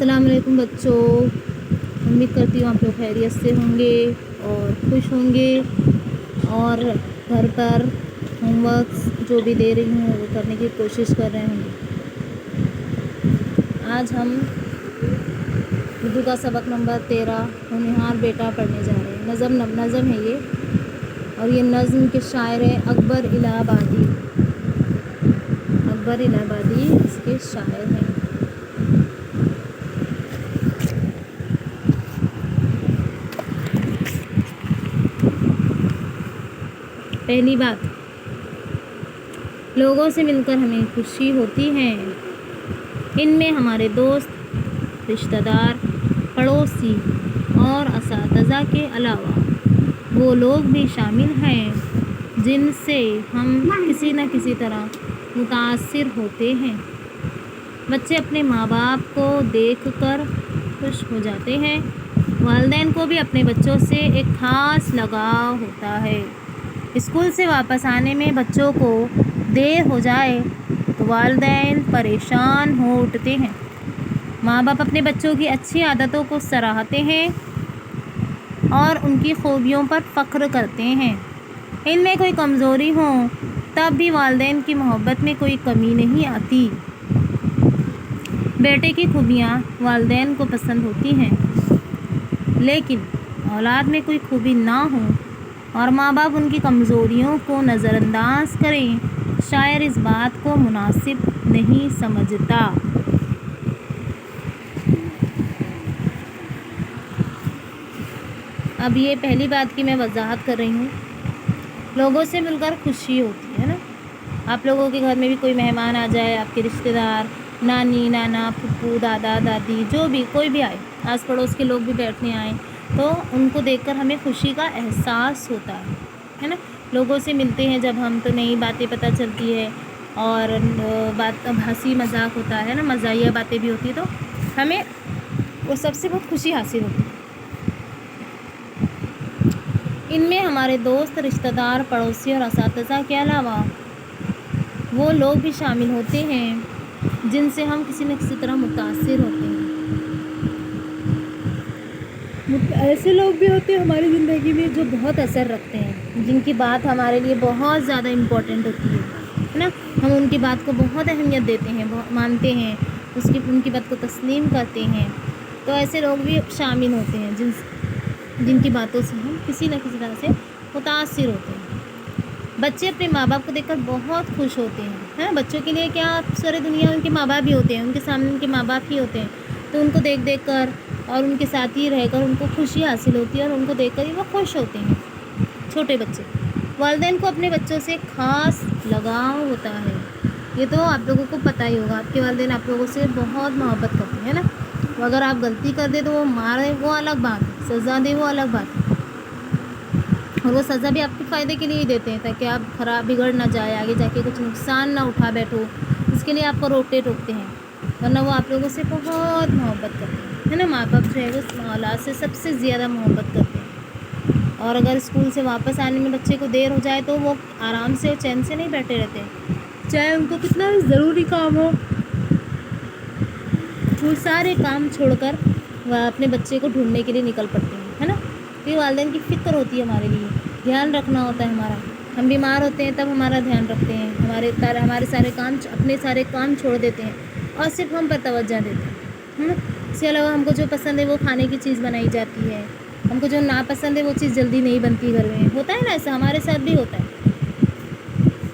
अस्सलाम वालेकुम बच्चों, उम्मीद करती हूँ आप लोग खैरियत से होंगे और खुश होंगे और घर पर होमवर्क जो भी दे रही हूँ वो करने की कोशिश कर रहे होंगे। आज हम उर्दू का सबक नंबर 13 होनहार बेटा पढ़ने जा रहे हैं। नज़म है ये, और ये नज़म के शायर हैं अकबर इलाहाबादी इसके शायर हैं। पहली बात, लोगों से मिलकर हमें खुशी होती है। इनमें हमारे दोस्त, रिश्तेदार, पड़ोसी और असातिज़ा के अलावा वो लोग भी शामिल हैं जिनसे हम किसी न किसी तरह मुतासिर होते हैं। बच्चे अपने माँ बाप को देखकर खुश हो जाते हैं। वालिदैन को भी अपने बच्चों से एक ख़ास लगाव होता है। स्कूल से वापस आने में बच्चों को देर हो जाए तो वालिदैन परेशान हो उठते हैं। माँ बाप अपने बच्चों की अच्छी आदतों को सराहते हैं और उनकी खूबियों पर फ़ख्र करते हैं। इनमें कोई कमज़ोरी हो तब भी वालिदैन की मोहब्बत में कोई कमी नहीं आती। बेटे की खूबियाँ वालिदैन को पसंद होती हैं, लेकिन औलाद में कोई खूबी ना हो और माँ बाप उनकी कमज़ोरियों को नज़रअंदाज करें, शायर इस बात को मुनासिब नहीं समझता। अब ये पहली बात की मैं वजाहत कर रही हूँ, लोगों से मिलकर खुशी होती है ना। आप लोगों के घर में भी कोई मेहमान आ जाए, आपके रिश्तेदार, नानी नाना, फूफू, दादा दादी, जो भी कोई भी आए, आस पड़ोस के लोग भी बैठने आए, तो उनको देखकर हमें खुशी का एहसास होता है ना। लोगों से मिलते हैं जब हम, तो नई बातें पता चलती है और हंसी मजाक होता है ना, मज़ाहिया बातें भी होती है, तो हमें वो सबसे बहुत खुशी हासिल होती है। इनमें हमारे दोस्त, रिश्तेदार, पड़ोसी और असातिज़ा के अलावा वो लोग भी शामिल होते हैं जिनसे हम किसी न किसी तरह मुतासिर होते हैं। ऐसे लोग भी होते हैं हमारी ज़िंदगी में जो बहुत असर रखते हैं, जिनकी बात हमारे लिए बहुत ज़्यादा इम्पोर्टेंट होती है ना। हम उनकी बात को बहुत अहमियत देते हैं, मानते हैं, उनकी बात को तस्लीम करते हैं। तो ऐसे लोग भी शामिल होते हैं जिनकी बातों से हम किसी न किसी तरह से मुतासिर होते हैं। बच्चे अपने माँ बाप को देखकर बहुत खुश होते हैं, है ना। बच्चों के लिए क्या सारी दुनिया उनके माँ बाप ही होते हैं, उनके सामने उनके माँ बाप ही होते हैं। तो उनको देख कर और उनके साथ ही रहकर उनको खुशी हासिल होती है और उनको देखकर ही वो खुश होते हैं। छोटे बच्चे, वालिदैन को अपने बच्चों से ख़ास लगाव होता है। ये तो आप लोगों को पता ही होगा, आपके वालिदैन आप लोगों से बहुत मोहब्बत करते हैं ना। तो अगर आप गलती कर दे तो वो मारे, वो अलग बात है, सज़ा दे वो अलग बात है, और वो सज़ा भी आपके फ़ायदे के लिए ही देते हैं, ताकि आप बिगड़ ना जाए, आगे जाके कुछ नुकसान ना उठा बैठो, इसके लिए आपको टोकते हैं। वरना वो आप लोगों से बहुत मोहब्बत करते हैं, है ना। माँ बाप जो है वो औलाद से सबसे ज़्यादा मोहब्बत करते हैं। और अगर स्कूल से वापस आने में बच्चे को देर हो जाए तो वो आराम से और चैन से नहीं बैठे रहते, चाहे उनको कितना भी ज़रूरी काम हो, वो सारे काम छोड़कर वह अपने बच्चे को ढूंढने के लिए निकल पड़ते हैं, है ना। फिर वालिदैन की फ़िक्र होती है, हमारे लिए ध्यान रखना होता है हमारा। हम बीमार होते हैं तब हमारा ध्यान रखते हैं, हमारे सारे काम, अपने सारे काम छोड़ देते हैं और सिर्फ हम पर तवज्जो देते हैं, है ना। इसके अलावा हमको जो पसंद है वो खाने की चीज़ बनाई जाती है, हमको जो नापसंद है वो चीज़ जल्दी नहीं बनती घर में, होता है ना, ऐसा हमारे साथ भी होता है।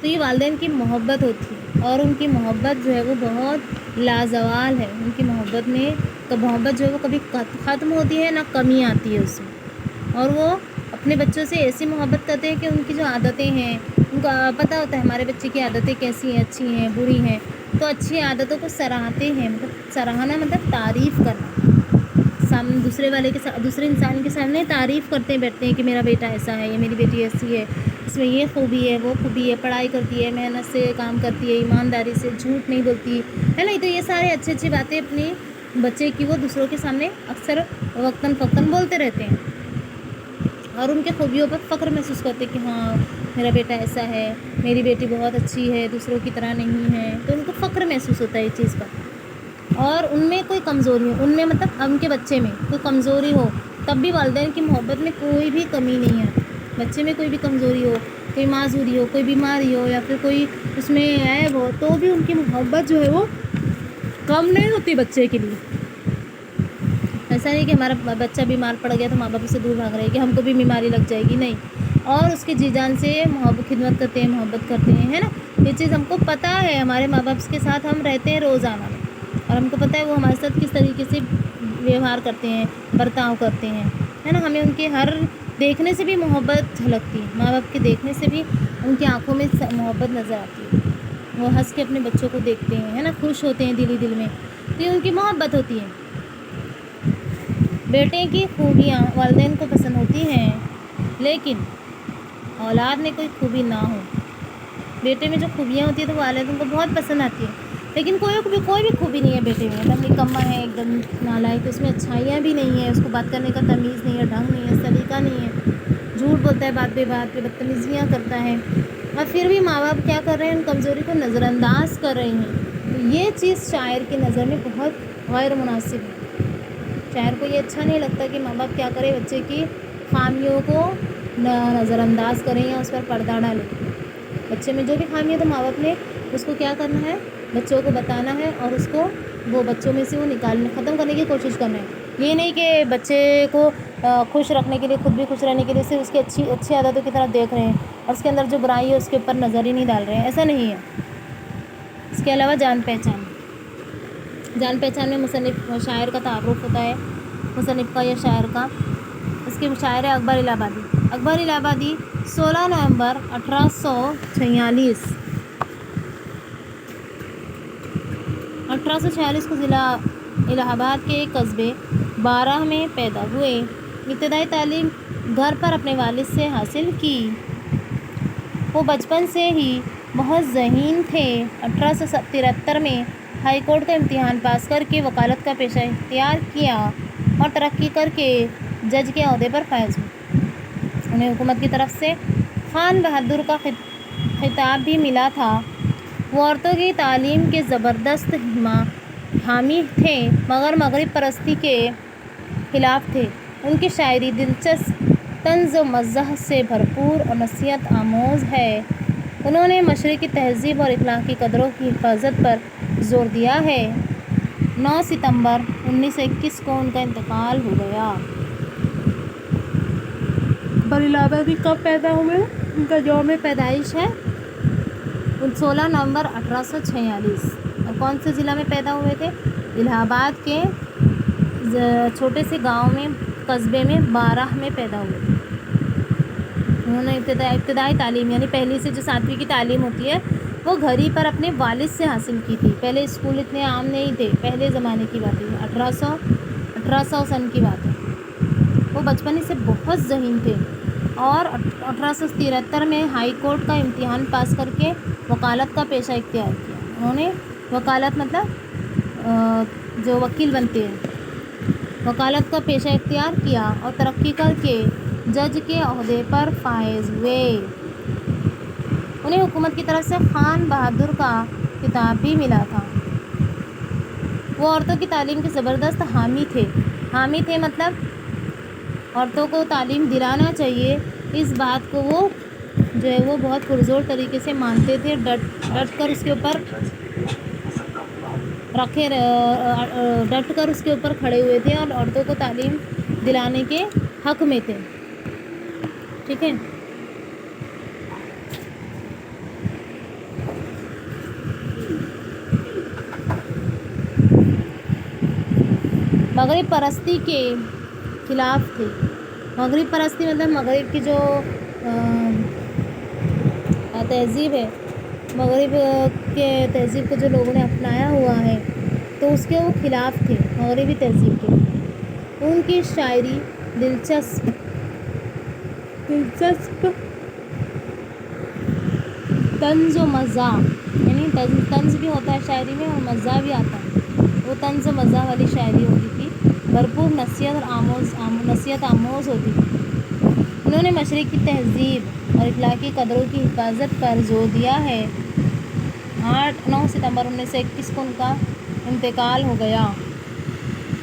तो ये वालिदैन की मोहब्बत होती है, और उनकी मोहब्बत जो है वो बहुत लाजवाल है। उनकी मोहब्बत में तो मोहब्बत जो है वो कभी ख़त्म होती है ना कमी आती है उसमें। और वो अपने बच्चों से ऐसी मोहब्बत करते हैं कि उनकी जो आदतें हैं, उनको पता होता है हमारे बच्चे की आदतें कैसी हैं, अच्छी हैं, बुरी हैं, तो अच्छी आदतों को सराहते हैं। मतलब सराहना मतलब तारीफ़ करना, सामने दूसरे इंसान के सामने तारीफ़ करते बैठते हैं कि मेरा बेटा ऐसा है, या मेरी बेटी ऐसी है, इसमें ये खूबी है, वो खूबी है, पढ़ाई करती है, मेहनत से काम करती है, ईमानदारी से, झूठ नहीं बोलती है ना। तो ये सारे अच्छी बातें अपने बच्चे की वो दूसरों के सामने अक्सर वक्तन फ़क्तन बोलते रहते हैं, और उनके खूबियों पर फ़ख्र महसूस करते कि हाँ मेरा बेटा ऐसा है, मेरी बेटी बहुत अच्छी है, दूसरों की तरह नहीं है, तो उनको फ़ख्र महसूस होता है इस चीज़ पर। اور ان میں کوئی کمزوری ہو، ان میں مطلب ان کے بچے میں کوئی کمزوری ہو، تب بھی والدین کی محبت میں کوئی بھی کمی نہیں ہے. بچے میں کوئی بھی کمزوری ہو، کوئی معذوری ہو، کوئی بیماری ہو یا پھر کوئی اس میں عیب ہو، تو بھی ان کی محبت جو ہے وہ کم نہیں ہوتی بچے کے لیے. ایسا نہیں کہ ہمارا بچہ بیمار پڑ گیا تو ماں باپ سے دور بھاگ رہے کہ ہم کو بھی بیماری لگ جائے گی، نہیں. اور اس کی جی جان سے خدمت کرتے ہیں، محبت کرتے ہیں، ہے نا. یہ چیز ہم کو پتہ ہے، ہمارے ماں باپ کے ساتھ ہم رہتے ہیں روزانہ میں، اور ہم کو پتہ ہے وہ ہمارے ساتھ کس طریقے سے ویوہار کرتے ہیں، برتاؤ کرتے ہیں، ہے نا. ہمیں ان کے ہر دیکھنے سے بھی محبت جھلکتی ہے، ماں باپ کے دیکھنے سے بھی ان کی آنکھوں میں محبت نظر آتی ہے. وہ ہنس کے اپنے بچوں کو دیکھتے ہیں، ہے نا، خوش ہوتے ہیں دل ہی دل میں، تو ان کی محبت ہوتی ہے. بیٹے کی خوبیاں والدین کو پسند ہوتی ہیں، لیکن اولاد میں کوئی خوبی نہ ہو. بیٹے میں جو خوبیاں ہوتی ہیں تو والدین کو بہت پسند آتی ہیں، لیکن کوئی بھی خوبی نہیں ہے بیٹے میں. ایک دم نکما ہے، ایک دم نالائق، اس میں اچھائیاں بھی نہیں ہیں، اس کو بات کرنے کا تمیز نہیں ہے، ڈھنگ نہیں ہے، سلیقہ نہیں ہے، جھوٹ بولتا ہے بات بے بات پہ، بدتمیزیاں کرتا ہے. اور پھر بھی ماں باپ کیا کر رہے ہیں، ان کمزوری کو نظر انداز کر رہے ہیں. تو یہ چیز شاعر کی نظر میں بہت غیر مناسب ہے. شاعر کو یہ اچھا نہیں لگتا کہ ماں باپ کیا کرے، بچے کی خامیوں کو نظر انداز کریں یا اس پر پردہ ڈالیں. بچے میں جو بھی خامی ہے تو ماں باپ نے اس کو کیا کرنا ہے، بچوں کو بتانا ہے، اور اس کو وہ بچوں میں سے وہ ختم کرنے کی کوشش کرنا ہے. یہ نہیں کہ بچے کو خوش رکھنے کے لیے، خود بھی خوش رہنے کے لیے صرف اس کی اچھی عادتوں کی طرف دیکھ رہے ہیں اور اس کے اندر جو برائی ہے اس کے اوپر نظر ہی نہیں ڈال رہے ہیں. ایسا نہیں ہے. اس کے علاوہ جان پہچان میں مصنف شاعر کا تعارف ہوتا ہے، مصنف کا یا شاعر کا. اس کے شاعر اکبر الہ آبادی. اکبر الہ آبادی 16 نومبر 1846 کو ضلع الہ آباد کے ایک قصبے بارہ میں پیدا ہوئے. ابتدائی تعلیم گھر پر اپنے والد سے حاصل کی. وہ بچپن سے ہی بہت ذہین تھے. 1873 میں ہائی کورٹ کا امتحان پاس کر کے وکالت کا پیشہ اختیار کیا اور ترقی کر کے جج کے عہدے پر فائز ہوئے. انہیں حکومت کی طرف سے خان بہادر کا خطاب بھی ملا تھا. وہ عورتوں کی تعلیم کے زبردست حامی تھے مگر مغرب پرستی کے خلاف تھے. ان کی شاعری دلچسپ، طنز و مزاح سے بھرپور اور نصیحت آموز ہے. انہوں نے مشرقی تہذیب اور اخلاقی قدروں کی حفاظت پر زور دیا ہے. 9 ستمبر 1921 کو ان کا انتقال ہو گیا. اکبر الہ آبادی کب پیدا ہوئے؟ ان کا یوم پیدائش ہے 16 نومبر 1846. اور کون سے ضلع میں پیدا ہوئے تھے؟ الہ آباد کے چھوٹے سے گاؤں میں، قصبے میں بارہ میں پیدا ہوئے تھے. انہوں نے ابتدائی تعلیم یعنی پہلی سے جو 7ویں کی تعلیم ہوتی ہے وہ گھر ہی پر اپنے والد سے حاصل کی تھی. پہلے اسکول اتنے عام نہیں تھے، پہلے زمانے کی بات ہے، 1800 سن کی بات ہے. وہ بچپن سے بہت ذہین تھے اور 1873 میں ہائی کورٹ کا امتحان پاس کر کے وکالت کا پیشہ اختیار کیا. انہوں نے وکالت مطلب جو وکیل بنتے ہیں، وکالت کا پیشہ اختیار کیا اور ترقی کر کے جج کے عہدے پر فائز ہوئے. انہیں حکومت کی طرف سے خان بہادر کا خطاب بھی ملا تھا. وہ عورتوں کی تعلیم کے زبردست حامی تھے مطلب عورتوں کو تعلیم دلانا چاہیے، اس بات کو وہ جو ہے وہ بہت پرزور طریقے سے مانتے تھے. ڈٹ کر اس کے اوپر کھڑے ہوئے تھے اور عورتوں کو تعلیم دلانے کے حق میں تھے. ٹھیک ہے. مغرب پرستی کے خلاف تھے. مغرب پرستی مطلب مغرب کی جو تہذیب ہے، مغرب کے تہذیب کو جو لوگوں نے اپنایا ہوا ہے تو اس کے وہ خلاف تھے، مغربی تہذیب کے. ان کی شاعری دلچسپ طنز و مزاح یعنی طنز بھی ہوتا ہے شاعری میں اور مزاح بھی آتا ہے. وہ طنز و مزاح والی شاعری ہوتی تھی، بھرپور نصیحت آموز ہوتی تھی. انہوں نے مشرق کی تہذیب اور اخلاقی قدروں کی حفاظت پر زور دیا ہے. 9 ستمبر 1921 کو ان کا انتقال ہو گیا۔